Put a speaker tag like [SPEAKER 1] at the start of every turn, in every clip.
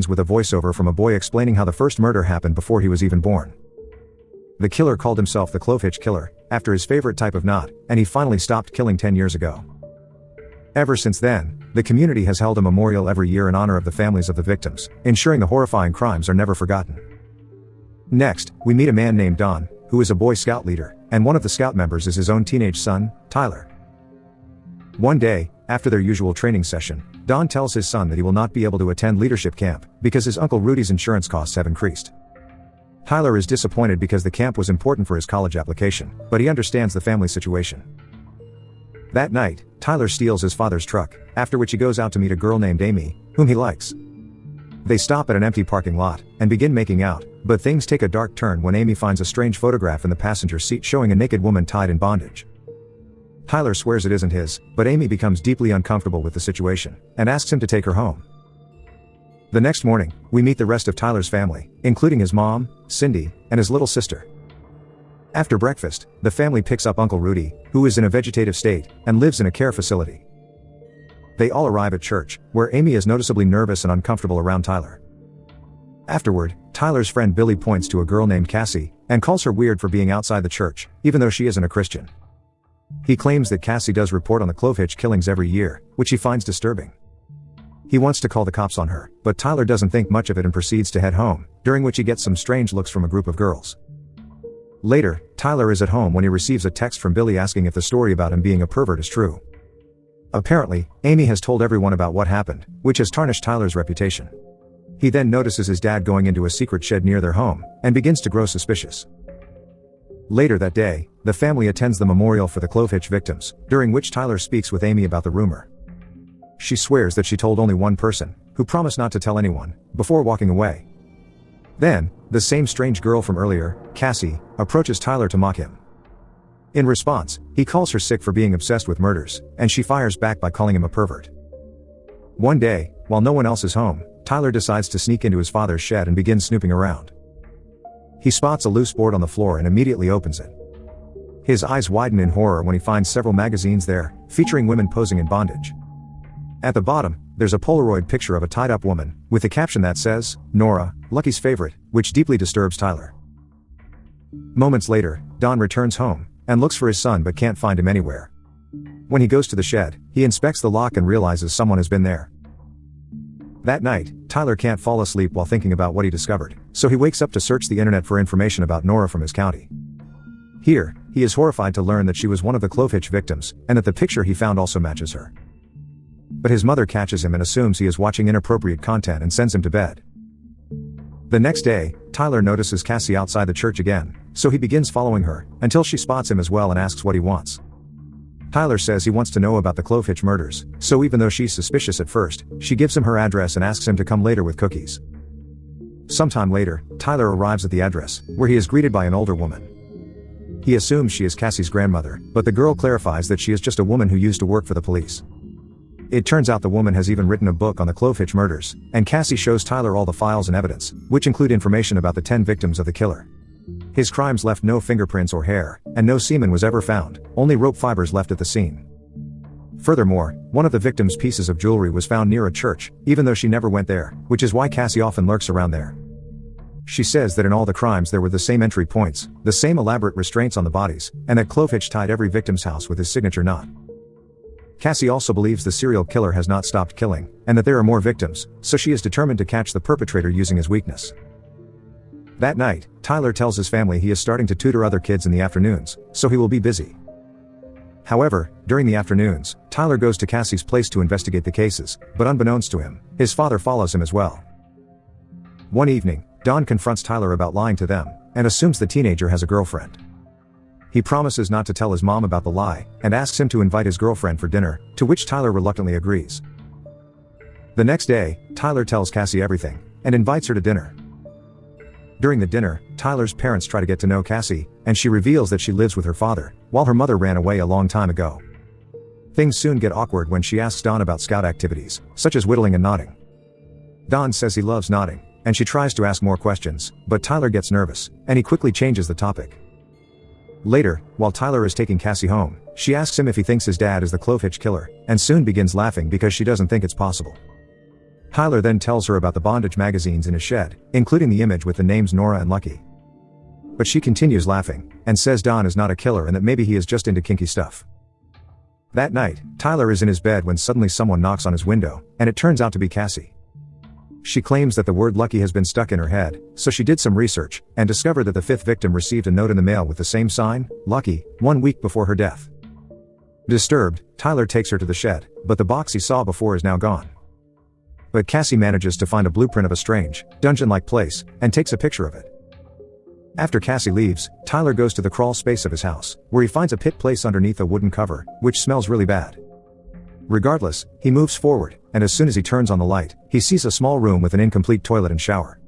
[SPEAKER 1] with a voiceover from a boy explaining how the first murder happened before he was even born. The killer called himself the Clovehitch Killer, after his favorite type of knot, and he finally stopped killing 10 years ago. Ever since then, the community has held a memorial every year in honor of the families of the victims, ensuring the horrifying crimes are never forgotten. Next, we meet a man named Don, who is a Boy Scout leader, and one of the Scout members is his own teenage son, Tyler. One day, after their usual training session, Don tells his son that he will not be able to attend leadership camp, because his Uncle Rudy's insurance costs have increased. Tyler is disappointed because the camp was important for his college application, but he understands the family situation. That night, Tyler steals his father's truck, after which he goes out to meet a girl named Amy, whom he likes. They stop at an empty parking lot, and begin making out, but things take a dark turn when Amy finds a strange photograph in the passenger seat showing a naked woman tied in bondage. Tyler swears it isn't his, but Amy becomes deeply uncomfortable with the situation, and asks him to take her home. The next morning, we meet the rest of Tyler's family, including his mom, Cindy, and his little sister. After breakfast, the family picks up Uncle Rudy, who is in a vegetative state, and lives in a care facility. They all arrive at church, where Amy is noticeably nervous and uncomfortable around Tyler. Afterward, Tyler's friend Billy points to a girl named Cassie, and calls her weird for being outside the church, even though she isn't a Christian. He claims that Cassie does report on the Clovehitch killings every year, which he finds disturbing. He wants to call the cops on her, but Tyler doesn't think much of it and proceeds to head home, during which he gets some strange looks from a group of girls. Later, Tyler is at home when he receives a text from Billy asking if the story about him being a pervert is true. Apparently, Amy has told everyone about what happened, which has tarnished Tyler's reputation. He then notices his dad going into a secret shed near their home, and begins to grow suspicious. Later that day, the family attends the memorial for the Clovehitch victims, during which Tyler speaks with Amy about the rumor. She swears that she told only one person, who promised not to tell anyone, before walking away. Then, the same strange girl from earlier, Cassie, approaches Tyler to mock him. In response, he calls her sick for being obsessed with murders, and she fires back by calling him a pervert. One day, while no one else is home, Tyler decides to sneak into his father's shed and begins snooping around. He spots a loose board on the floor and immediately opens it. His eyes widen in horror when he finds several magazines there, featuring women posing in bondage. At the bottom, there's a Polaroid picture of a tied-up woman, with a caption that says, "Nora, Lucky's favorite," which deeply disturbs Tyler. Moments later, Don returns home, and looks for his son but can't find him anywhere. When he goes to the shed, he inspects the lock and realizes someone has been there. That night, Tyler can't fall asleep while thinking about what he discovered, so he wakes up to search the internet for information about Nora from his county. Here, he is horrified to learn that she was one of the Clovehitch victims, and that the picture he found also matches her. But his mother catches him and assumes he is watching inappropriate content and sends him to bed. The next day, Tyler notices Cassie outside the church again, so he begins following her, until she spots him as well and asks what he wants. Tyler says he wants to know about the Clovehitch murders, so even though she's suspicious at first, she gives him her address and asks him to come later with cookies. Sometime later, Tyler arrives at the address, where he is greeted by an older woman. He assumes she is Cassie's grandmother, but the girl clarifies that she is just a woman who used to work for the police. It turns out the woman has even written a book on the Clovehitch murders, and Cassie shows Tyler all the files and evidence, which include information about the 10 victims of the killer. His crimes left no fingerprints or hair, and no semen was ever found, only rope fibers left at the scene. Furthermore, one of the victims' pieces of jewelry was found near a church, even though she never went there, which is why Cassie often lurks around there. She says that in all the crimes there were the same entry points, the same elaborate restraints on the bodies, and that Clovehitch tied every victim's house with his signature knot. Cassie also believes the serial killer has not stopped killing, and that there are more victims, so she is determined to catch the perpetrator using his weakness. That night, Tyler tells his family he is starting to tutor other kids in the afternoons, so he will be busy. However, during the afternoons, Tyler goes to Cassie's place to investigate the cases, but unbeknownst to him, his father follows him as well. One evening, Don confronts Tyler about lying to them, and assumes the teenager has a girlfriend. He promises not to tell his mom about the lie, and asks him to invite his girlfriend for dinner, to which Tyler reluctantly agrees. The next day, Tyler tells Cassie everything, and invites her to dinner. During the dinner, Tyler's parents try to get to know Cassie, and she reveals that she lives with her father, while her mother ran away a long time ago. Things soon get awkward when she asks Don about scout activities, such as whittling and knotting. Don says he loves knotting, and she tries to ask more questions, but Tyler gets nervous, and he quickly changes the topic. Later, while Tyler is taking Cassie home, she asks him if he thinks his dad is the Clovehitch killer, and soon begins laughing because she doesn't think it's possible. Tyler then tells her about the bondage magazines in his shed, including the image with the names Nora and Lucky. But she continues laughing, and says Don is not a killer and that maybe he is just into kinky stuff. That night, Tyler is in his bed when suddenly someone knocks on his window, and it turns out to be Cassie. She claims that the word lucky has been stuck in her head, so she did some research, and discovered that the fifth victim received a note in the mail with the same sign, lucky, 1 week before her death. Disturbed, Tyler takes her to the shed, but the box he saw before is now gone. But Cassie manages to find a blueprint of a strange, dungeon-like place, and takes a picture of it. After Cassie leaves, Tyler goes to the crawl space of his house, where he finds a pit place underneath a wooden cover, which smells really bad. Regardless, he moves forward, and as soon as he turns on the light, he sees a small room with an incomplete toilet and shower.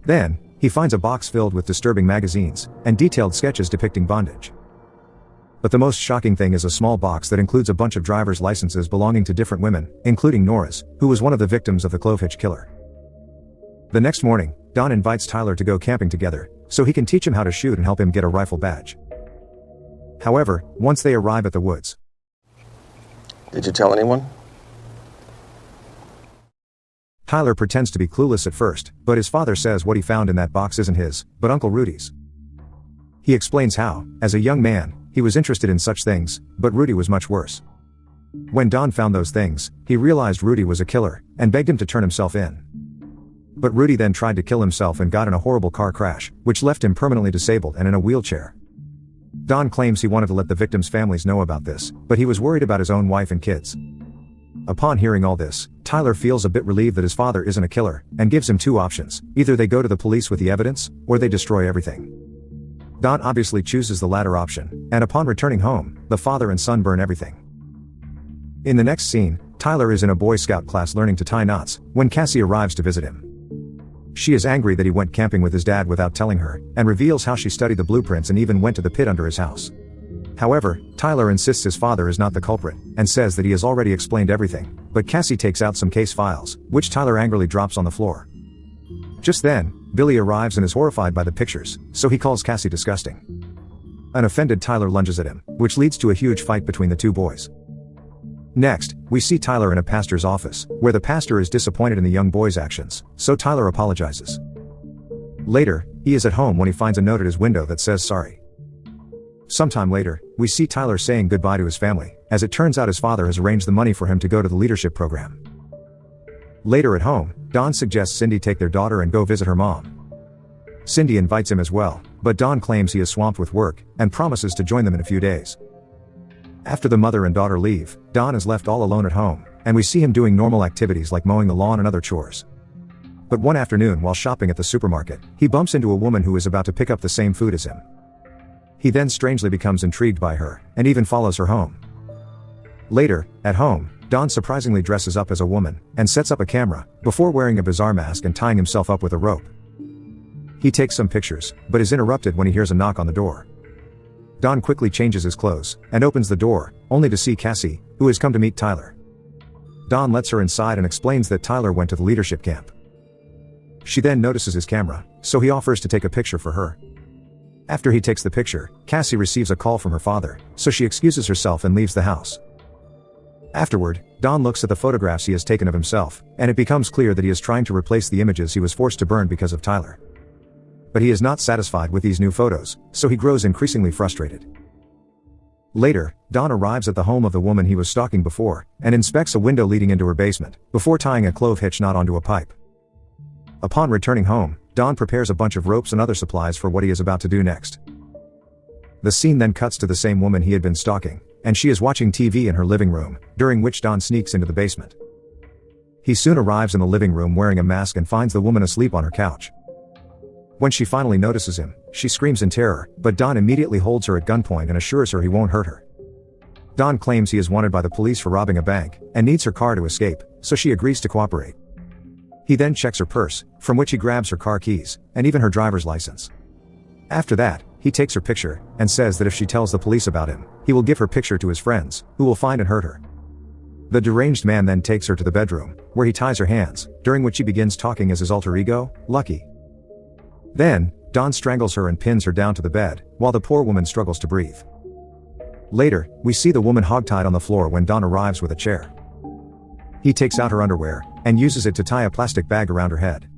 [SPEAKER 1] Then, he finds a box filled with disturbing magazines, and detailed sketches depicting bondage. But the most shocking thing is a small box that includes a bunch of driver's licenses belonging to different women, including Nora's, who was one of the victims of the Clovehitch killer. The next morning, Don invites Tyler to go camping together, so he can teach him how to shoot and help him get a rifle badge. However, once they arrive at the woods,
[SPEAKER 2] Did you tell anyone?
[SPEAKER 1] Tyler pretends to be clueless at first, but his father says what he found in that box isn't his, but Uncle Rudy's. He explains how, as a young man, he was interested in such things, but Rudy was much worse. When Don found those things, he realized Rudy was a killer, and begged him to turn himself in. But Rudy then tried to kill himself and got in a horrible car crash, which left him permanently disabled and in a wheelchair. Don claims he wanted to let the victims' families know about this, but he was worried about his own wife and kids. Upon hearing all this, Tyler feels a bit relieved that his father isn't a killer, and gives him two options: either they go to the police with the evidence, or they destroy everything. Don obviously chooses the latter option, and upon returning home, the father and son burn everything. In the next scene, Tyler is in a Boy Scout class learning to tie knots, when Cassie arrives to visit him. She is angry that he went camping with his dad without telling her, and reveals how she studied the blueprints and even went to the pit under his house. However, Tyler insists his father is not the culprit, and says that he has already explained everything, but Cassie takes out some case files, which Tyler angrily drops on the floor. Just then, Billy arrives and is horrified by the pictures, so he calls Cassie disgusting. An offended Tyler lunges at him, which leads to a huge fight between the two boys. Next, we see Tyler in a pastor's office, where the pastor is disappointed in the young boy's actions, so Tyler apologizes. Later, he is at home when he finds a note at his window that says sorry. Sometime later, we see Tyler saying goodbye to his family, as it turns out his father has arranged the money for him to go to the leadership program. Later at home, Don suggests Cindy take their daughter and go visit her mom. Cindy invites him as well, but Don claims he is swamped with work, and promises to join them in a few days. After the mother and daughter leave, Don is left all alone at home, and we see him doing normal activities like mowing the lawn and other chores. But one afternoon while shopping at the supermarket, he bumps into a woman who is about to pick up the same food as him. He then strangely becomes intrigued by her, and even follows her home. Later, at home, Don surprisingly dresses up as a woman, and sets up a camera, before wearing a bizarre mask and tying himself up with a rope. He takes some pictures, but is interrupted when he hears a knock on the door. Don quickly changes his clothes, and opens the door, only to see Cassie, who has come to meet Tyler. Don lets her inside and explains that Tyler went to the leadership camp. She then notices his camera, so he offers to take a picture for her. After he takes the picture, Cassie receives a call from her father, so she excuses herself and leaves the house. Afterward, Don looks at the photographs he has taken of himself, and it becomes clear that he is trying to replace the images he was forced to burn because of Tyler. But he is not satisfied with these new photos, so he grows increasingly frustrated. Later, Don arrives at the home of the woman he was stalking before, and inspects a window leading into her basement, before tying a clove-hitch knot onto a pipe. Upon returning home, Don prepares a bunch of ropes and other supplies for what he is about to do next. The scene then cuts to the same woman he had been stalking, and she is watching TV in her living room, during which Don sneaks into the basement. He soon arrives in the living room wearing a mask and finds the woman asleep on her couch. When she finally notices him, she screams in terror, but Don immediately holds her at gunpoint and assures her he won't hurt her. Don claims he is wanted by the police for robbing a bank, and needs her car to escape, so she agrees to cooperate. He then checks her purse, from which he grabs her car keys, and even her driver's license. After that, he takes her picture, and says that if she tells the police about him, he will give her picture to his friends, who will find and hurt her. The deranged man then takes her to the bedroom, where he ties her hands, during which he begins talking as his alter ego, Lucky. Then, Don strangles her and pins her down to the bed, while the poor woman struggles to breathe. Later, we see the woman hogtied on the floor when Don arrives with a chair. He takes out her underwear, and uses it to tie a plastic bag around her head.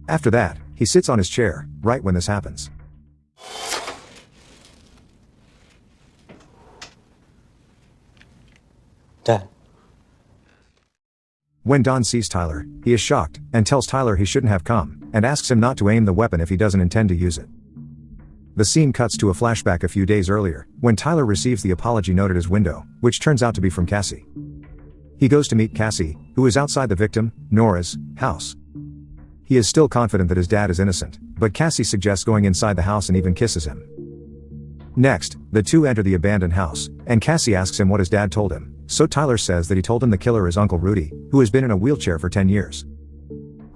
[SPEAKER 1] After that, he sits on his chair, right when this happens.
[SPEAKER 2] Dad.
[SPEAKER 1] When Don sees Tyler, he is shocked, and tells Tyler he shouldn't have come, and asks him not to aim the weapon if he doesn't intend to use it. The scene cuts to a flashback a few days earlier, when Tyler receives the apology note at his window, which turns out to be from Cassie. He goes to meet Cassie, who is outside the victim, Nora's, house. He is still confident that his dad is innocent, but Cassie suggests going inside the house and even kisses him. Next, the two enter the abandoned house, and Cassie asks him what his dad told him, so Tyler says that he told him the killer is Uncle Rudy, who has been in a wheelchair for 10 years.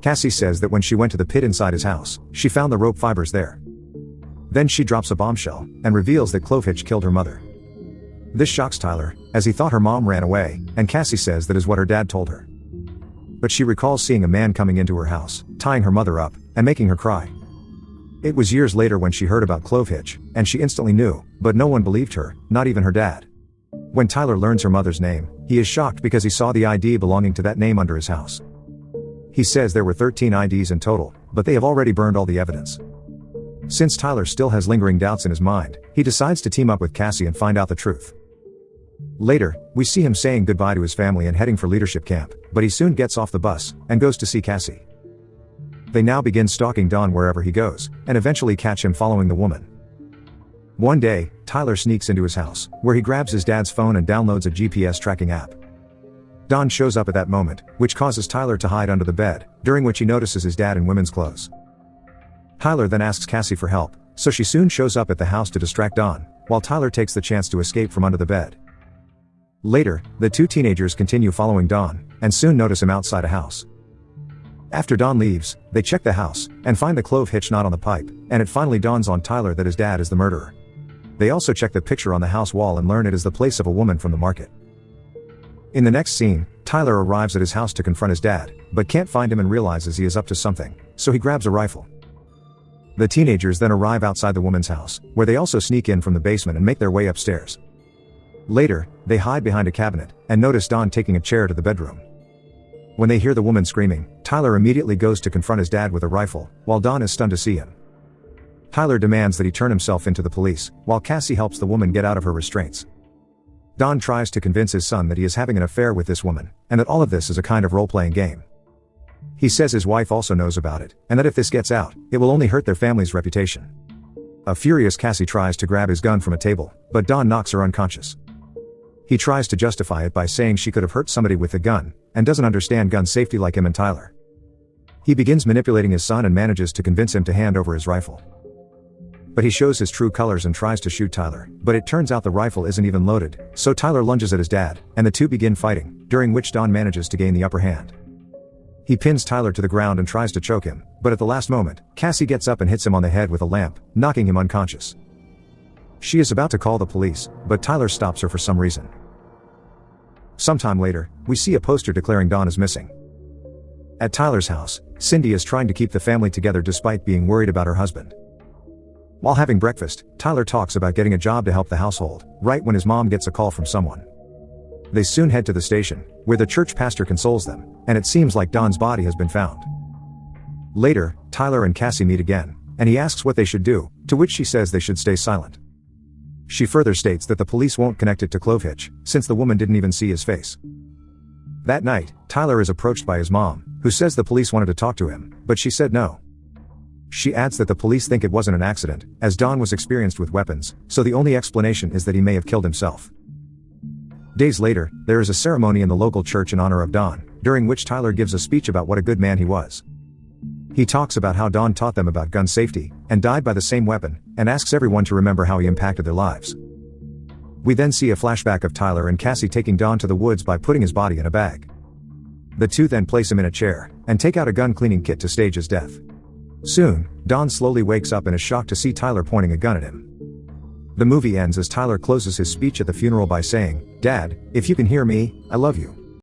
[SPEAKER 1] Cassie says that when she went to the pit inside his house, she found the rope fibers there. Then she drops a bombshell, and reveals that Clovehitch killed her mother. This shocks Tyler, as he thought her mom ran away, and Cassie says that is what her dad told her. But she recalls seeing a man coming into her house, tying her mother up, and making her cry. It was years later when she heard about Clovehitch, and she instantly knew, but no one believed her, not even her dad. When Tyler learns her mother's name, he is shocked because he saw the ID belonging to that name under his house. He says there were 13 IDs in total, but they have already burned all the evidence. Since Tyler still has lingering doubts in his mind, he decides to team up with Cassie and find out the truth. Later, we see him saying goodbye to his family and heading for leadership camp, but he soon gets off the bus, and goes to see Cassie. They now begin stalking Don wherever he goes, and eventually catch him following the woman. One day, Tyler sneaks into his house, where he grabs his dad's phone and downloads a GPS tracking app. Don shows up at that moment, which causes Tyler to hide under the bed, during which he notices his dad in women's clothes. Tyler then asks Cassie for help, so she soon shows up at the house to distract Don, while Tyler takes the chance to escape from under the bed. Later, the two teenagers continue following Don, and soon notice him outside a house. After Don leaves, they check the house, and find the Clovehitch knot on the pipe, and it finally dawns on Tyler that his dad is the murderer. They also check the picture on the house wall and learn it is the place of a woman from the market. In the next scene, Tyler arrives at his house to confront his dad, but can't find him and realizes he is up to something, so he grabs a rifle. The teenagers then arrive outside the woman's house, where they also sneak in from the basement and make their way upstairs. Later, they hide behind a cabinet, and notice Don taking a chair to the bedroom. When they hear the woman screaming, Tyler immediately goes to confront his dad with a rifle, while Don is stunned to see him. Tyler demands that he turn himself into the police, while Cassie helps the woman get out of her restraints. Don tries to convince his son that he is having an affair with this woman, and that all of this is a kind of role-playing game. He says his wife also knows about it, and that if this gets out, it will only hurt their family's reputation. A furious Cassie tries to grab his gun from a table, but Don knocks her unconscious. He tries to justify it by saying she could have hurt somebody with the gun, and doesn't understand gun safety like him and Tyler. He begins manipulating his son and manages to convince him to hand over his rifle. But he shows his true colors and tries to shoot Tyler, but it turns out the rifle isn't even loaded, so Tyler lunges at his dad, and the two begin fighting, during which Don manages to gain the upper hand. He pins Tyler to the ground and tries to choke him, but at the last moment, Cassie gets up and hits him on the head with a lamp, knocking him unconscious. She is about to call the police, but Tyler stops her for some reason. Sometime later, we see a poster declaring Don is missing. At Tyler's house, Cindy is trying to keep the family together despite being worried about her husband. While having breakfast, Tyler talks about getting a job to help the household, right when his mom gets a call from someone. They soon head to the station, where the church pastor consoles them, and it seems like Don's body has been found. Later, Tyler and Cassie meet again, and he asks what they should do, to which she says they should stay silent. She further states that the police won't connect it to Clovehitch, since the woman didn't even see his face. That night, Tyler is approached by his mom, who says the police wanted to talk to him, but she said no. She adds that the police think it wasn't an accident, as Don was experienced with weapons, so the only explanation is that he may have killed himself. Days later, there is a ceremony in the local church in honor of Don, during which Tyler gives a speech about what a good man he was. He talks about how Don taught them about gun safety, and died by the same weapon, and asks everyone to remember how he impacted their lives. We then see a flashback of Tyler and Cassie taking Don to the woods by putting his body in a bag. The two then place him in a chair, and take out a gun cleaning kit to stage his death. Soon, Don slowly wakes up and is shocked to see Tyler pointing a gun at him. The movie ends as Tyler closes his speech at the funeral by saying, "Dad, if you can hear me, I love you."